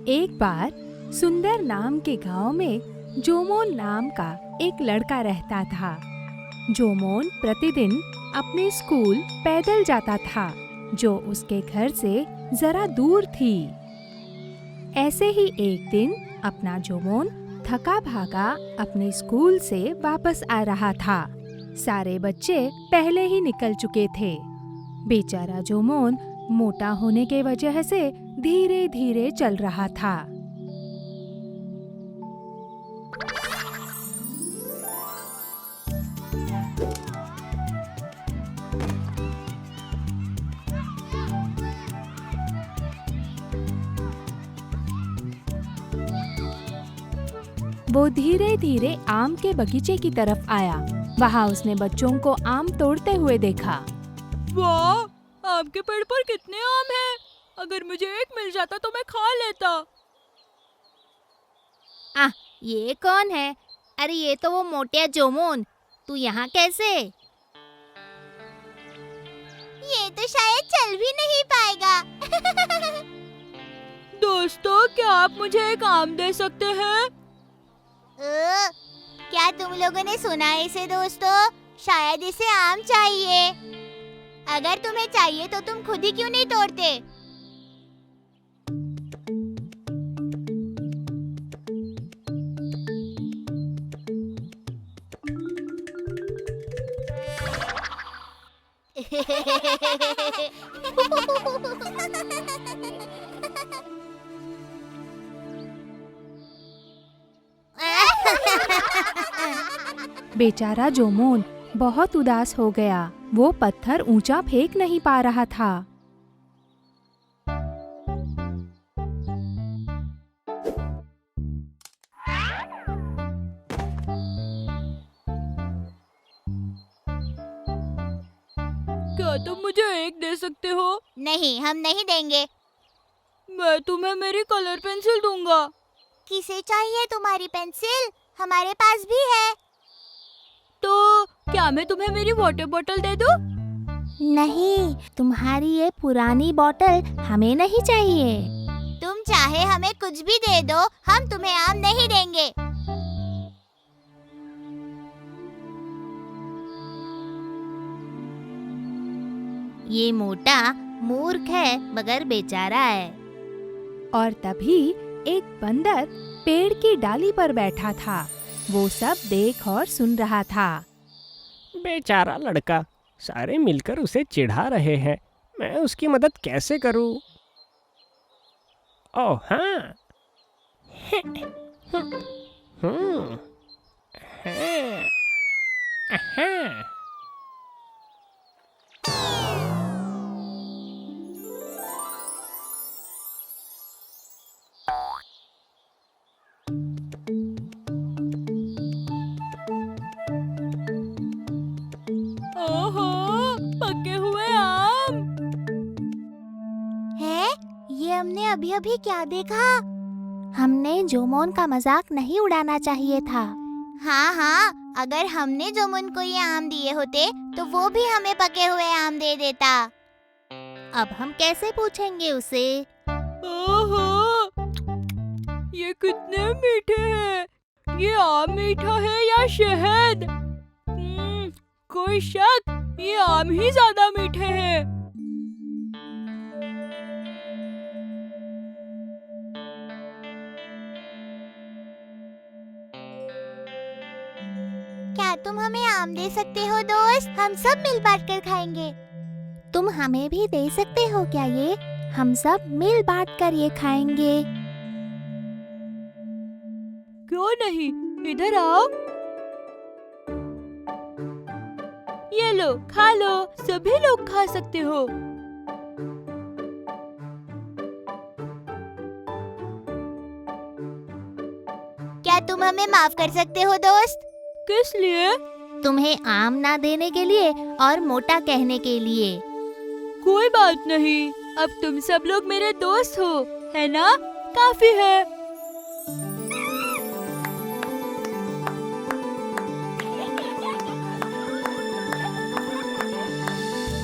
एक बार सुंदर नाम के गांव में जोमोन नाम का एक लड़का रहता था। जोमोन प्रतिदिन अपने स्कूल पैदल जाता था, जो उसके घर से जरा दूर थी। ऐसे ही एक दिन अपना जोमोन थका भागा अपने स्कूल से वापस आ रहा था। सारे बच्चे पहले ही निकल चुके थे। बेचारा जोमोन मोटा होने के वजह से धीरे धीरे चल रहा था। वो धीरे धीरे आम के बगीचे की तरफ आया। वहाँ उसने बच्चों को आम तोड़ते हुए देखा। वाह! आम के पेड़ पर कितने आम हैं? अगर मुझे एक मिल जाता तो मैं खा लेता। ये कौन है? अरे ये तो वो मोटिया जोमोन। तू यहाँ कैसे? ये तो शायद चल भी नहीं पाएगा। दोस्तों, क्या आप मुझे एक आम दे सकते हैं? क्या तुम लोगों ने सुना है इसे दोस्तों? शायद इसे आम चाहिए। अगर तुम्हें चाहिए तो तुम खुद ही क्यों नहीं तोड़ते? बेचारा जोमोन बहुत उदास हो गया। वो पत्थर ऊंचा फेंक नहीं पा रहा था। क्या तुम मुझे एक दे सकते हो? नहीं, हम नहीं देंगे। मैं तुम्हें मेरी कलर पेंसिल दूंगा। किसे चाहिए तुम्हारी पेंसिल? हमारे पास भी है। तो क्या मैं तुम्हें मेरी वाटर बोतल दे दूं? नहीं, तुम्हारी ये पुरानी बोतल हमें नहीं चाहिए। तुम चाहे हमें कुछ भी दे दो, हम तुम्हें आम नहीं देंगे। ये मोटा मूर्ख है मगर बेचारा है। और तभी एक बंदर पेड़ की डाली पर बैठा था। वो सब देख और सुन रहा था। बेचारा लड़का, सारे मिलकर उसे चिढ़ा रहे हैं। मैं उसकी मदद कैसे करूं? ओह हाँ। हाँ। ओहो, पके हुए आम! है? ये हमने अभी अभी क्या देखा? हमने जोमोन का मजाक नहीं उड़ाना चाहिए था। हाँ, अगर हमने जोमोन को ये आम दिए होते तो वो भी हमें पके हुए आम दे देता। अब हम कैसे पूछेंगे उसे? ओहो, ये कितने मीठे हैं! ये आम मीठा है या शहद? कोई शक, ये आम ही ज्यादा मीठे हैं। क्या तुम हमें आम दे सकते हो दोस्त? हम सब मिल बांट कर खाएंगे। तुम हमें भी दे सकते हो क्या ये? हम सब मिल बांट कर ये खाएंगे। क्यों नहीं, इधर आओ। ये लो, खा लो, सभी लोग खा सकते हो। क्या तुम हमें माफ कर सकते हो दोस्त? किस लिए? तुम्हें आम ना देने के लिए और मोटा कहने के लिए। कोई बात नहीं, अब तुम सब लोग मेरे दोस्त हो, है ना? काफी है।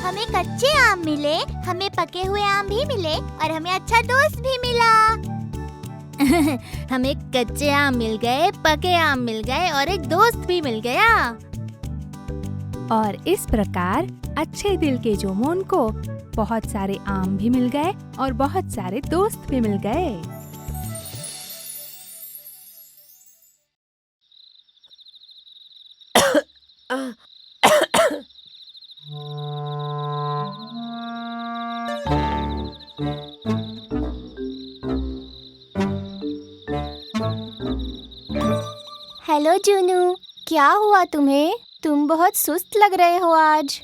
हमें कच्चे आम मिले, हमें पके हुए आम भी मिले और हमें अच्छा दोस्त भी मिला। हमें कच्चे आम मिल गए, पके आम मिल गए और एक दोस्त भी मिल गया। और इस प्रकार अच्छे दिल के जोमोन को बहुत सारे आम भी मिल गए और बहुत सारे दोस्त भी मिल गए। हेलो जूनू, क्या हुआ तुम्हें? तुम बहुत सुस्त लग रहे हो आज।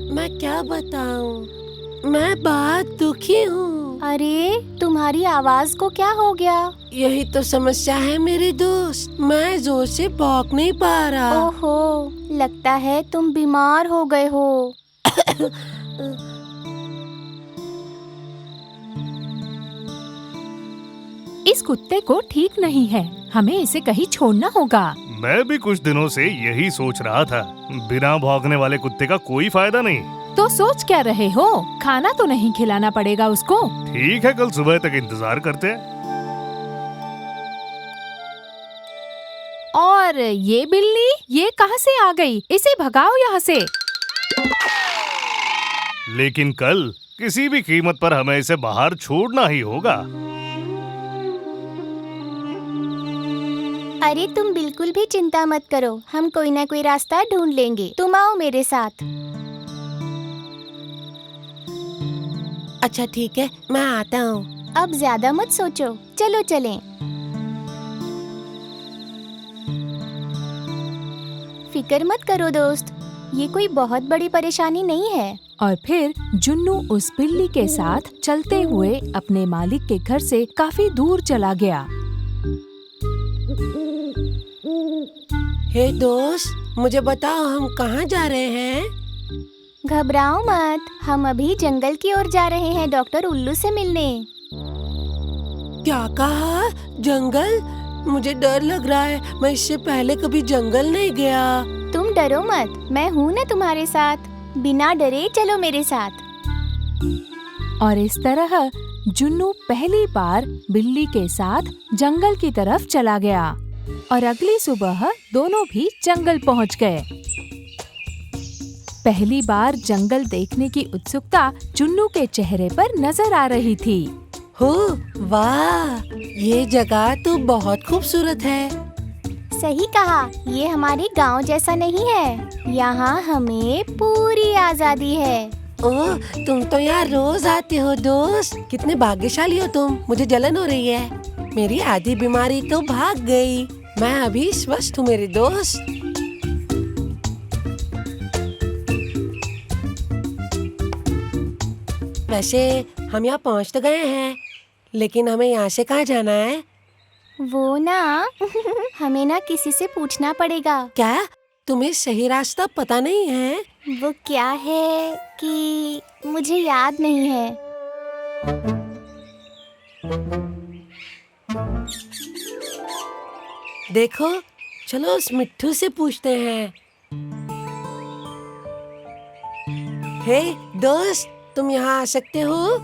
मैं क्या बताऊं, मैं बहुत दुखी हूँ। अरे तुम्हारी आवाज को क्या हो गया? यही तो समस्या है मेरे दोस्त, मैं जोर से भौंक नहीं पा रहा। ओहो, लगता है तुम बीमार हो गए हो। इस कुत्ते को ठीक नहीं है, हमें इसे कहीं छोड़ना होगा। मैं भी कुछ दिनों से यही सोच रहा था, बिना भौंकने वाले कुत्ते का कोई फायदा नहीं। तो सोच क्या रहे हो? खाना तो नहीं खिलाना पड़ेगा उसको। ठीक है, कल सुबह तक इंतजार करते हैं। और ये बिल्ली, ये कहाँ से आ गई? इसे भगाओ यहाँ से। लेकिन कल किसी भी कीमत पर हमें इसे बाहर छोड़ना ही होगा। अरे तुम बिल्कुल भी चिंता मत करो, हम कोई ना कोई रास्ता ढूंढ लेंगे। तुम आओ मेरे साथ। अच्छा ठीक है, मैं आता हूँ। अब ज्यादा मत सोचो, चलो चलें। फिक्र मत करो दोस्त, ये कोई बहुत बड़ी परेशानी नहीं है। और फिर जुन्नू उस बिल्ली के साथ चलते हुए अपने मालिक के घर से काफी दूर चला गया। हे दोस्त, मुझे बताओ हम कहाँ जा रहे हैं? घबराओ मत, हम अभी जंगल की ओर जा रहे हैं डॉक्टर उल्लू से मिलने। क्या कहा? जंगल? मुझे डर लग रहा है, मैं इससे पहले कभी जंगल नहीं गया। तुम डरो मत, मैं हूँ ना तुम्हारे साथ। बिना डरे चलो मेरे साथ। और इस तरह जुन्नू पहली बार बिल्ली के साथ जंगल की तरफ चला गया और अगली सुबह दोनों भी जंगल पहुंच गए। पहली बार जंगल देखने की उत्सुकता जुन्नू के चेहरे पर नजर आ रही थी। हो वाह, ये जगह तो बहुत खूबसूरत है। सही कहा, ये हमारे गांव जैसा नहीं है। यहाँ हमें पूरी आजादी है। ओह, तुम तो यहाँ रोज आते हो दोस्त। कितने भाग्यशाली हो तुम। मुझे जलन हो रही है। मेरी आधी बीमारी तो भाग गई। मैं अभी स्वस्थ हूँ मेरे दोस्त। वैसे हम यहाँ पहुँच तो गए हैं, लेकिन हमें यहाँ से कहाँ जाना है? वो ना हमें ना किसी से पूछना पड़ेगा। क्या तुम्हें सही रास्ता पता नहीं है? वो क्या है कि मुझे याद नहीं है। देखो, चलो उस मिट्ठू से पूछते हैं। हे दोस्त, तुम यहाँ आ सकते हो?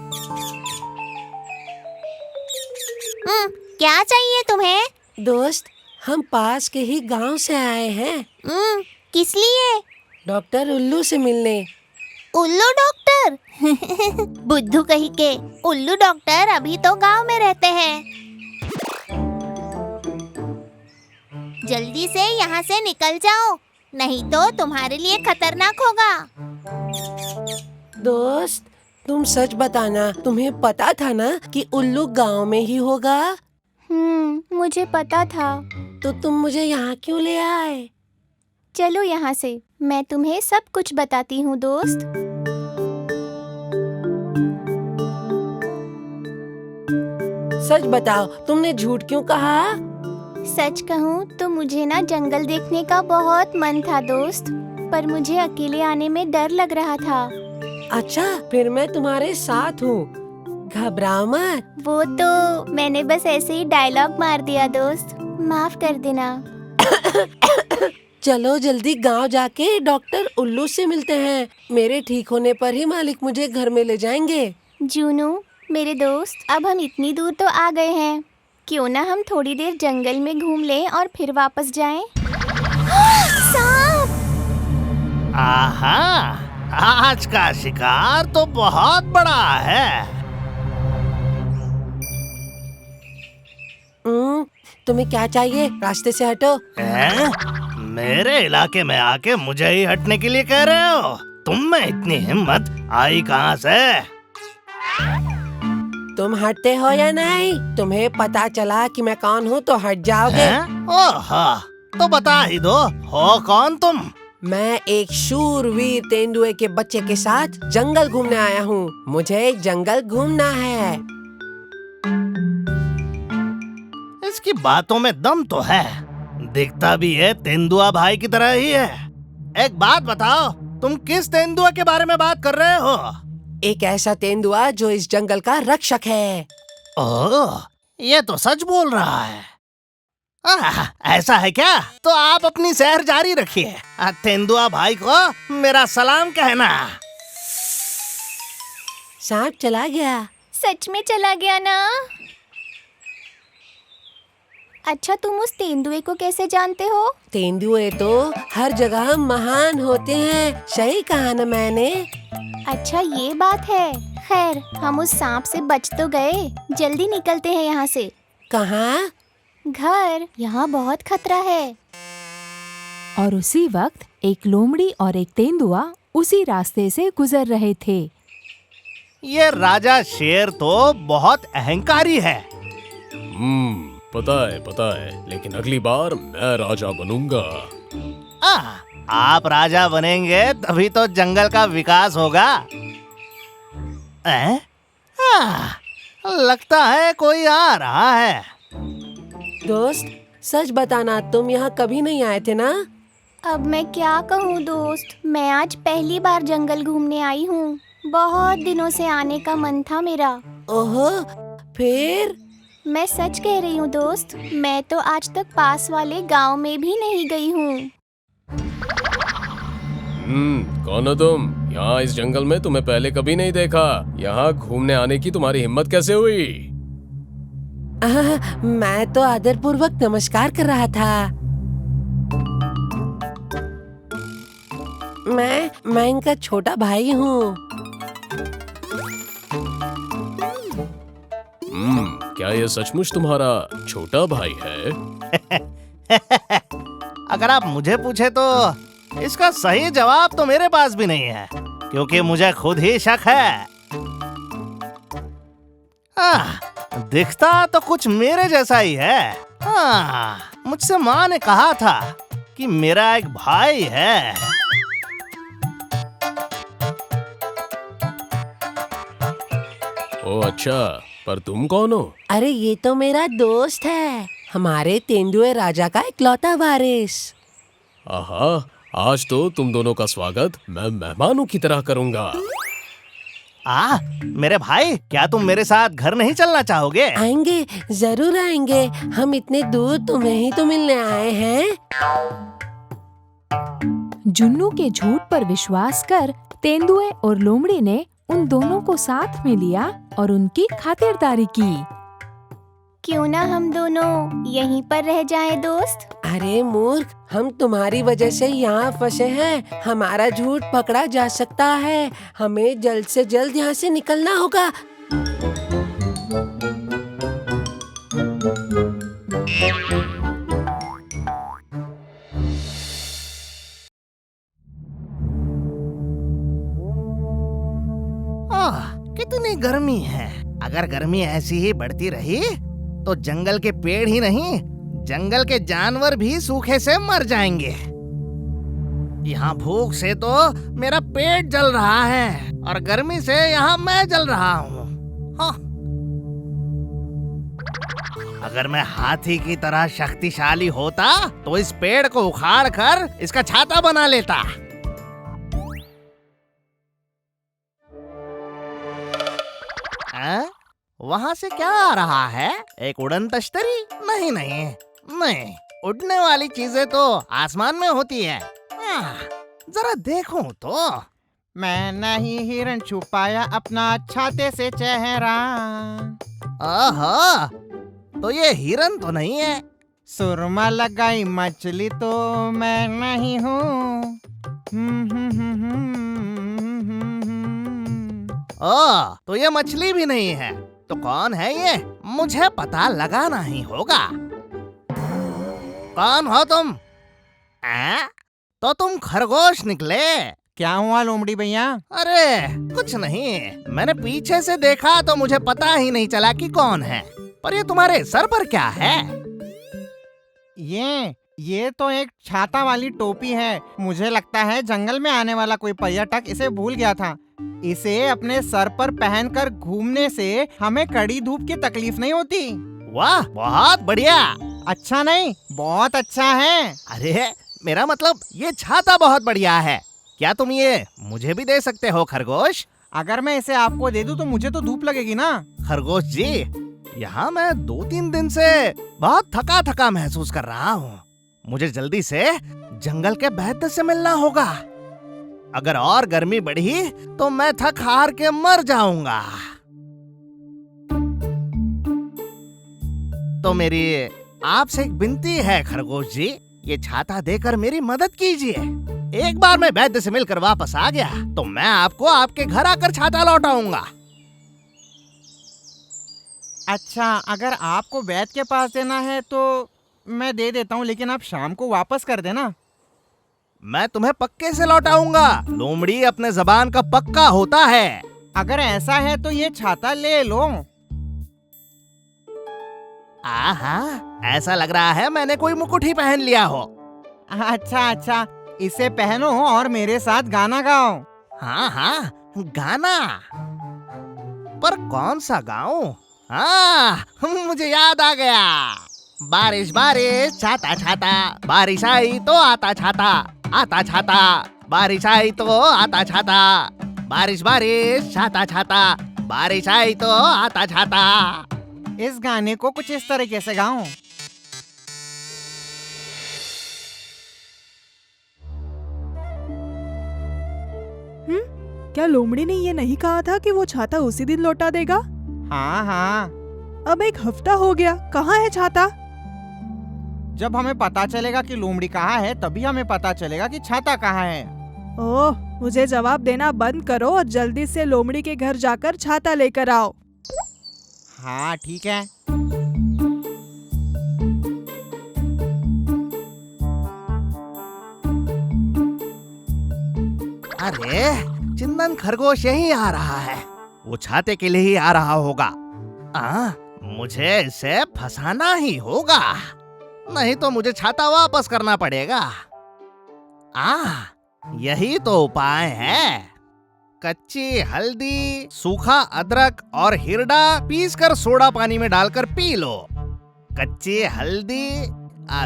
क्या चाहिए तुम्हें? दोस्त, हम पास के ही गांव से आए हैं। किस लिए? डॉक्टर उल्लू से मिलने। उल्लू डॉक्टर? बुद्धू कहीं के। उल्लू डॉक्टर अभी तो गांव में रहते हैं। जल्दी से यहाँ से निकल जाओ, नहीं तो तुम्हारे लिए खतरनाक होगा। दोस्त, तुम सच बताना, तुम्हें पता था ना कि उल्लू गांव में ही होगा? मुझे पता था। तो तुम मुझे यहाँ क्यों ले आए? चलो यहाँ से, मैं तुम्हें सब कुछ बताती हूँ दोस्त। सच बताओ, तुमने झूठ क्यों कहा? सच कहूँ तो मुझे ना जंगल देखने का बहुत मन था दोस्त, पर मुझे अकेले आने में डर लग रहा था। अच्छा, फिर मैं तुम्हारे साथ हूँ, घबराओ मत। वो तो मैंने बस ऐसे ही डायलॉग मार दिया दोस्त, माफ कर देना। चलो जल्दी गांव जाके डॉक्टर उल्लू से मिलते हैं। मेरे ठीक होने पर ही मालिक मुझे घर में ले जाएंगे। जूनू मेरे दोस्त, अब हम इतनी दूर तो आ गए हैं, क्यों ना हम थोड़ी देर जंगल में घूम लें और फिर वापस जाएं? सांप! आहा, आज का शिकार तो बहुत बड़ा है। तुम्हें क्या चाहिए? रास्ते से हटो। मेरे इलाके में आके मुझे ही हटने के लिए कह रहे हो? तुम में इतनी हिम्मत आई कहाँ से? तुम हटते हो या नहीं? तुम्हें पता चला कि मैं कौन हूँ तो हट जाओगे। ओहो, तो बता ही दो, हो कौन तुम? मैं एक शूरवीर तेंदुए के बच्चे के साथ जंगल घूमने आया हूँ। मुझे जंगल घूमना है। इसकी बातों में दम तो है, दिखता भी है तेंदुआ भाई की तरह ही है। एक बात बताओ, तुम किस तेंदुआ के बारे में बात कर रहे हो? एक ऐसा तेंदुआ जो इस जंगल का रक्षक है। ओह, ये तो सच बोल रहा है। ऐसा है क्या? तो आप अपनी सैर जारी रखिए। तेंदुआ भाई को मेरा सलाम कहना। सांप चला गया। सच में चला गया ना? अच्छा, तुम उस तेंदुए को कैसे जानते हो? तेंदुए तो हर जगह महान होते हैं। सही कहा ना मैंने? अच्छा, ये बात है। खैर, हम उस सांप से बच तो गए। जल्दी निकलते हैं यहाँ से। कहाँ? घर, यहाँ बहुत खतरा है। और उसी वक्त एक लोमड़ी और एक तेंदुआ उसी रास्ते से गुजर रहे थे। ये राजा शेर तो बहुत अहंकारी है। पता है, लेकिन अगली बार मैं राजा बनूंगा। आप राजा बनेंगे तभी तो जंगल का विकास होगा। लगता है कोई आ रहा है। दोस्त, सच बताना, तुम यहाँ कभी नहीं आए थे ना? अब मैं क्या कहूँ दोस्त, मैं आज पहली बार जंगल घूमने आई हूँ। बहुत दिनों से आने का मन था मेरा। ओहो, फिर? मैं सच कह रही हूँ दोस्त, मैं तो आज तक पास वाले गांव में भी नहीं गई हूँ। कौन हो तुम? यहाँ इस जंगल में तुम्हें पहले कभी नहीं देखा। यहाँ घूमने आने की तुम्हारी हिम्मत कैसे हुई? मैं तो आदरपूर्वक नमस्कार कर रहा था। मैं इनका छोटा भाई हूँ। क्या ये सचमुच तुम्हारा छोटा भाई है? अगर आप मुझे पूछे तो इसका सही जवाब तो मेरे पास भी नहीं है, क्योंकि मुझे खुद ही शक है। दिखता तो कुछ मेरे जैसा ही है। मुझसे माँ ने कहा था कि मेरा एक भाई है। ओ अच्छा, पर तुम कौन हो? अरे ये तो मेरा दोस्त है, हमारे तेंदुए राजा का इकलौता वारिस। आहा, आज तो तुम दोनों का स्वागत मैं मेहमानों की तरह करूंगा। मेरे भाई, क्या तुम मेरे साथ घर नहीं चलना चाहोगे? आएंगे, जरूर आएंगे। हम इतने दूर तुम्हें ही तो मिलने आए हैं। जुन्नू के झूठ पर विश्वास कर तेंदुए और लोमड़ी ने उन दोनों को साथ में लिया और उनकी खातिरदारी की। क्यों ना हम दोनों यहीं पर रह जाएं दोस्त? अरे मूर्ख, हम तुम्हारी वजह से यहाँ फंसे हैं। हमारा झूठ पकड़ा जा सकता है। हमें जल्द से जल्द यहाँ से निकलना होगा। कितनी गर्मी है। अगर गर्मी ऐसी ही बढ़ती रही तो जंगल के पेड़ ही नहीं, जंगल के जानवर भी सूखे से मर जाएंगे। यहाँ भूख से तो मेरा पेट जल रहा है और गर्मी से यहाँ मैं जल रहा हूँ। अगर मैं हाथी की तरह शक्तिशाली होता तो इस पेड़ को उखाड़ कर इसका छाता बना लेता। वहाँ से क्या आ रहा है? एक उड़न तश्तरी? नहीं नहीं नहीं, उड़ने वाली चीजें तो आसमान में होती है। जरा देखूं तो। मैं नहीं हिरण छुपाया अपना छाते से चेहरा। ओहो, तो ये हिरन तो नहीं है। सुरमा लगाई मछली तो मैं नहीं हूँ। ओ, तो ये मछली भी नहीं है। तो कौन है ये? मुझे पता लगाना ही होगा। कौन हो तुम? तो तुम खरगोश निकले। क्या हुआ लोमड़ी भैया? अरे कुछ नहीं, मैंने पीछे से देखा तो मुझे पता ही नहीं चला कि कौन है। पर ये तुम्हारे सर पर क्या है? ये तो एक छाता वाली टोपी है। मुझे लगता है जंगल में आने वाला कोई पर्यटक इसे भूल गया था। इसे अपने सर पर पहनकर घूमने से हमें कड़ी धूप की तकलीफ नहीं होती। वाह, बहुत बढ़िया। अच्छा नहीं, बहुत अच्छा है। अरे मेरा मतलब ये छाता बहुत बढ़िया है। क्या तुम ये मुझे भी दे सकते हो खरगोश? अगर मैं इसे आपको दे दूं तो मुझे तो धूप लगेगी ना। खरगोश जी, यहाँ मैं 2-3 दिन से बहुत थका थका महसूस कर रहा हूँ। मुझे जल्दी से जंगल के वैद्य से मिलना होगा। अगर और गर्मी बढ़ी तो मैं थक हार के मर जाऊंगा। तो मेरी आपसे एक विनती है खरगोश जी, ये छाता देकर मेरी मदद कीजिए। एक बार मैं वैद्य से मिलकर वापस आ गया तो मैं आपको आपके घर आकर छाता लौटाऊंगा। अच्छा, अगर आपको वैद्य के पास देना है तो मैं दे देता हूँ, लेकिन आप शाम को वापस कर देना। मैं तुम्हें पक्के से लौटाऊंगा। लोमड़ी अपने जबान का पक्का होता है। अगर ऐसा है तो ये छाता ले लो। आहा, ऐसा लग रहा है मैंने कोई मुकुट ही पहन लिया हो। अच्छा, इसे पहनो और मेरे साथ गाना गाओ। हाँ, गाना। पर कौन सा गाऊं? हाँ, मुझे याद आ गया। बारिश बारिश छाता छाता, बारिश आई तो आता छाता, आता छाता, बारिश आई तो आता छाता, बारिश बारिश छाता छाता, बारिश आई तो आता छाता। इस गाने को कुछ इस तरीके से गाओ। क्या लोमड़ी ने ये नहीं कहा था कि वो छाता उसी दिन लौटा देगा? हाँ। अब 1 हफ्ता हो गया, कहाँ है छाता? जब हमें पता चलेगा कि लोमड़ी कहाँ है तभी हमें पता चलेगा कि छाता कहाँ है। ओह, मुझे जवाब देना बंद करो और जल्दी से लोमड़ी के घर जाकर छाता लेकर आओ। हाँ ठीक है। अरे चिंदन खरगोश यही आ रहा है। वो छाते के लिए ही आ रहा होगा। मुझे इसे फंसाना ही होगा, नहीं तो मुझे छाता वापस करना पड़ेगा। यही तो उपाय है। कच्ची हल्दी, सूखा अदरक और हिरडा पीसकर सोडा पानी में डालकर पी लो। कच्ची हल्दी,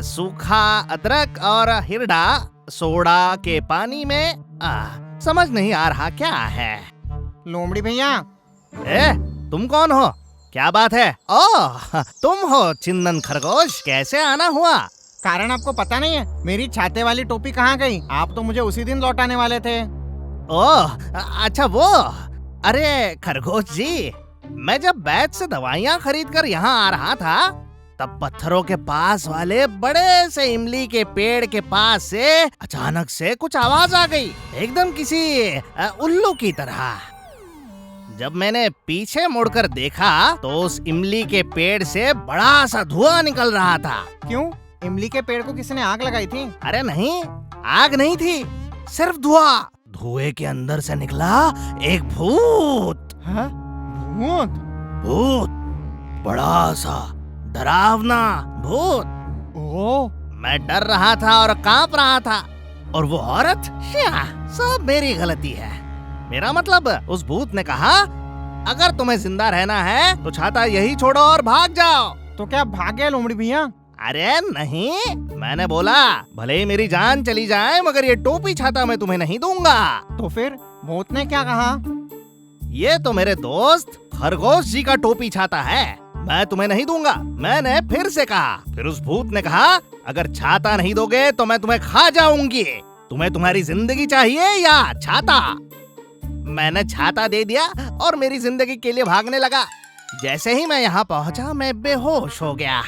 सूखा अदरक और हिरडा सोडा के पानी में। समझ नहीं आ रहा क्या है। लोमड़ी भैया। तुम कौन हो? क्या बात है? ओह, तुम हो चिंदन खरगोश। कैसे आना हुआ? कारण आपको पता नहीं है? मेरी छाते वाली टोपी कहाँ गई? आप तो मुझे उसी दिन लौटाने वाले थे। ओह, अच्छा वो। अरे खरगोश जी, मैं जब वैद्य से दवाइयाँ खरीद कर यहाँ आ रहा था तब पत्थरों के पास वाले बड़े से इमली के पेड़ के पास से अचानक से कुछ आवाज आ गई, एकदम किसी उल्लू की तरह। जब मैंने पीछे मुड़कर देखा तो उस इमली के पेड़ से बड़ा सा धुआं निकल रहा था। क्यों? इमली के पेड़ को किसी ने आग लगाई थी? अरे नहीं, आग नहीं थी, सिर्फ धुआं। धुएं के अंदर से निकला एक भूत। हाँ? भूत? भूत, बड़ा सा डरावना भूत। ओह, मैं डर रहा था और कांप रहा था। और वो औरत, सब मेरी गलती है। मेरा मतलब उस भूत ने कहा, अगर तुम्हें जिंदा रहना है तो छाता यही छोड़ो और भाग जाओ। तो क्या भाग गया लोमड़ी भैया? अरे नहीं, मैंने बोला भले ही मेरी जान चली जाए मगर ये टोपी छाता मैं तुम्हें नहीं दूंगा। तो फिर भूत ने क्या कहा? ये तो मेरे दोस्त खरगोश जी का टोपी छाता है, मैं तुम्हें नहीं दूंगा। मैंने फिर से कहा। फिर उस भूत ने कहा, अगर छाता नहीं दोगे तो मैं तुम्हें खा जाऊंगी। तुम्हें तुम्हारी जिंदगी चाहिए या छाता? मैंने छाता दे दिया और मेरी जिंदगी के लिए भागने लगा। जैसे ही मैं यहाँ पहुँचा मैं बेहोश हो गया।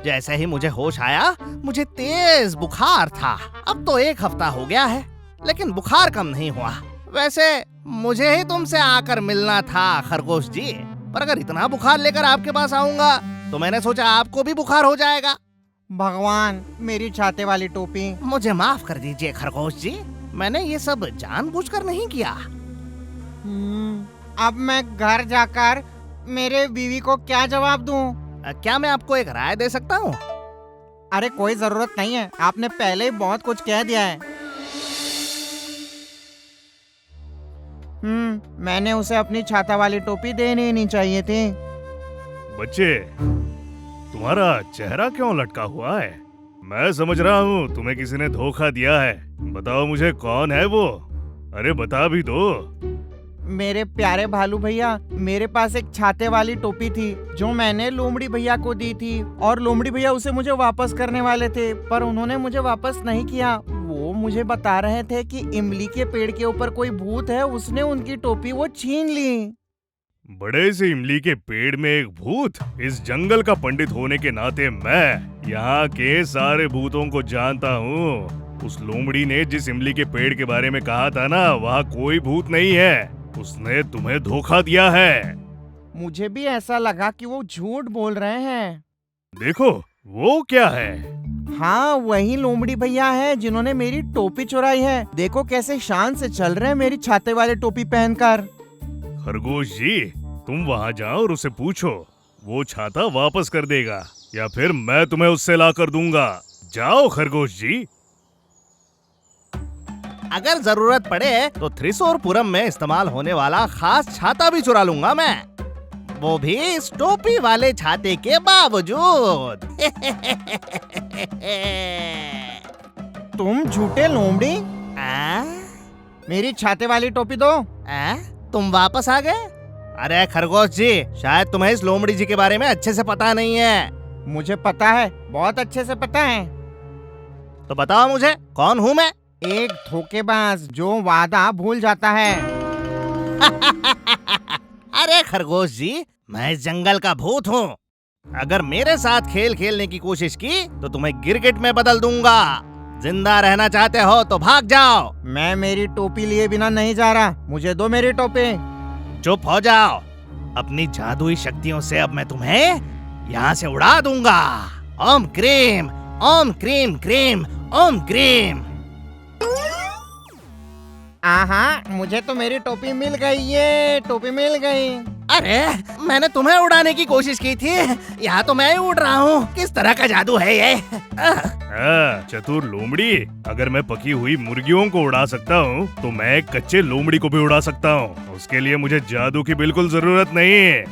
जैसे ही मुझे होश आया मुझे तेज बुखार था। अब तो 1 हफ्ता हो गया है लेकिन बुखार कम नहीं हुआ। वैसे मुझे ही तुमसे आकर मिलना था खरगोश जी, पर अगर इतना बुखार लेकर आपके पास आऊंगा तो मैंने सोचा आपको भी बुखार हो जाएगा। भगवान, मेरी छाते वाली टोपी। मुझे माफ कर दीजिए खरगोश जी, मैंने ये सब जानबूझकर नहीं किया। अब मैं घर जाकर मेरे बीवी को क्या जवाब दूं? क्या मैं आपको एक राय दे सकता हूँ? अरे कोई जरूरत नहीं है, आपने पहले ही बहुत कुछ कह दिया है। मैंने उसे अपनी छाता वाली टोपी देनी ही नहीं चाहिए थी। बच्चे, तुम्हारा चेहरा क्यों लटका हुआ है? मैं समझ रहा हूँ तुम्हें किसी ने धोखा दिया है। बताओ मुझे कौन है वो? अरे बता भी दो। मेरे प्यारे भालू भैया, मेरे पास एक छाते वाली टोपी थी जो मैंने लोमड़ी भैया को दी थी, और लोमड़ी भैया उसे मुझे वापस करने वाले थे पर उन्होंने मुझे वापस नहीं किया। वो मुझे बता रहे थे कि इमली के पेड़ के ऊपर कोई भूत है, उसने उनकी टोपी वो छीन ली। बड़े से इमली के पेड़ में एक भूत? इस जंगल का पंडित होने के नाते मैं यहाँ के सारे भूतों को जानता हूँ। उस लोमड़ी ने जिस इमली के पेड़ के बारे में कहा था ना, वहाँ कोई भूत नहीं है। उसने तुम्हें धोखा दिया है। मुझे भी ऐसा लगा कि वो झूठ बोल रहे हैं। देखो वो क्या है? हाँ, वही लोमड़ी भैया है जिन्होंने मेरी टोपी चुराई है। देखो कैसे शान से चल रहे हैं मेरी छाते वाली टोपी पहनकर। खरगोश जी, तुम वहाँ जाओ और उसे पूछो, वो छाता वापस कर देगा या फिर मैं तुम्हें उससे ला कर दूंगा। जाओ खरगोश जी। अगर जरूरत पड़े तो त्रिशूरपुरम में इस्तेमाल होने वाला खास छाता भी चुरा लूंगा मैं, वो भी इस टोपी वाले छाते के बावजूद। तुम झूठे लोमड़ी, मेरी छाते वाली टोपी दो। तुम वापस आ गए? अरे खरगोश जी, शायद तुम्हें इस लोमड़ी जी के बारे में अच्छे से पता नहीं है। मुझे पता है, बहुत अच्छे से पता है। तो बताओ मुझे, कौन हूँ मैं? एक धोखेबाज जो वादा भूल जाता है। अरे खरगोश जी, मैं इस जंगल का भूत हूँ। अगर मेरे साथ खेल खेलने की कोशिश की तो तुम्हें गिरगिट में बदल दूंगा। जिंदा रहना चाहते हो तो भाग जाओ। मैं मेरी टोपी लिए बिना नहीं जा रहा, मुझे दो मेरी टोपी। चुप हो जाओ, अपनी जादुई शक्तियों से अब मैं तुम्हें यहाँ से उड़ा दूंगा। ओम क्रीम, ओम क्रीम क्रीम, ओम क्रीम। आहा, मुझे तो मेरी टोपी मिल गई, ये टोपी मिल गई। अरे मैंने तुम्हें उड़ाने की कोशिश की थी, यहाँ तो मैं ही उड़ रहा हूँ। किस तरह का जादू है ये? चतुर लोमड़ी, अगर मैं पकी हुई मुर्गियों को उड़ा सकता हूँ तो मैं एक कच्चे लोमड़ी को भी उड़ा सकता हूँ। उसके लिए मुझे जादू की बिल्कुल जरूरत नहीं है।